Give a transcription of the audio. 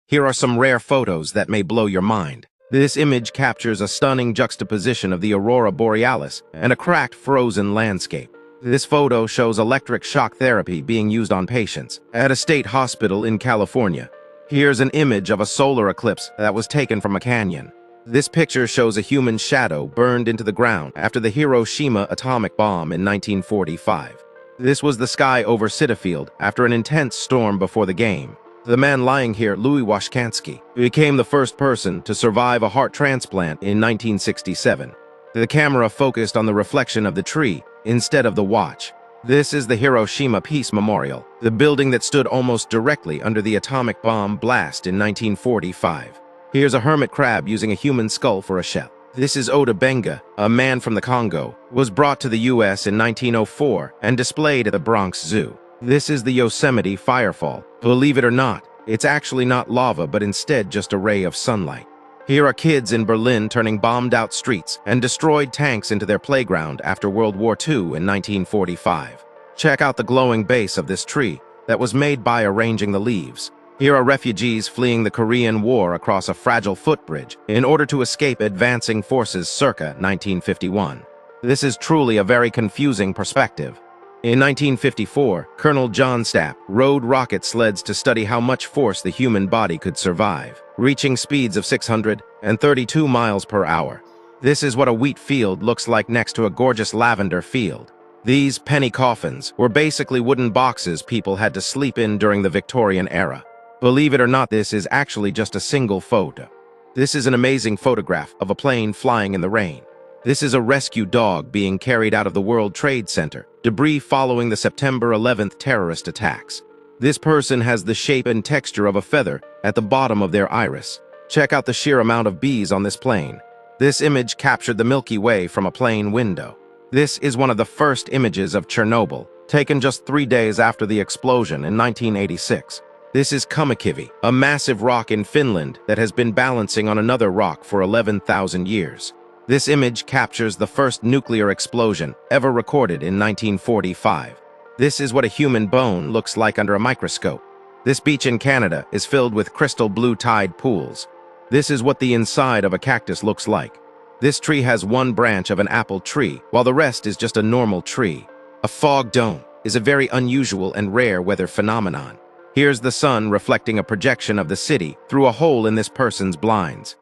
Here are some rare photos that may blow your mind. This image captures a stunning juxtaposition of the aurora borealis and a cracked, frozen landscape. This photo shows electric shock therapy being used on patients at a state hospital in California. Here's an image of a solar eclipse that was taken from a canyon. This picture shows a human shadow burned into the ground after the Hiroshima atomic bomb in 1945. This was the sky over Citi Field after an intense storm before the game. The man lying here, Louis Washkansky, became the first person to survive a heart transplant in 1967. The camera focused on the reflection of the tree instead of the watch. This is the Hiroshima Peace Memorial, the building that stood almost directly under the atomic bomb blast in 1945. Here's a hermit crab using a human skull for a shell. This is Oda Benga, a man from the Congo, was brought to the U.S. in 1904 and displayed at the Bronx Zoo. This is the Yosemite Firefall. Believe it or not, it's actually not lava but instead just a ray of sunlight. Here are kids in Berlin turning bombed-out streets and destroyed tanks into their playground after World War II in 1945. Check out the glowing base of this tree that was made by arranging the leaves. Here are refugees fleeing the Korean War across a fragile footbridge in order to escape advancing forces circa 1951. This is truly a very confusing perspective. In 1954, Colonel John Stapp rode rocket sleds to study how much force the human body could survive, reaching speeds of 632 miles per hour. This is what a wheat field looks like next to a gorgeous lavender field. These penny coffins were basically wooden boxes people had to sleep in during the Victorian era. Believe it or not, this is actually just a single photo. This is an amazing photograph of a plane flying in the rain. This is a rescue dog being carried out of the World Trade Center, debris following the September 11th terrorist attacks. This person has the shape and texture of a feather at the bottom of their iris. Check out the sheer amount of bees on this plane. This image captured the Milky Way from a plane window. This is one of the first images of Chernobyl, taken just 3 days after the explosion in 1986. This is Kummukivi, a massive rock in Finland that has been balancing on another rock for 11,000 years. This image captures the first nuclear explosion ever recorded in 1945. This is what a human bone looks like under a microscope. This beach in Canada is filled with crystal blue tide pools. This is what the inside of a cactus looks like. This tree has one branch of an apple tree, while the rest is just a normal tree. A fog dome is a very unusual and rare weather phenomenon. Here's the sun reflecting a projection of the city through a hole in this person's blinds.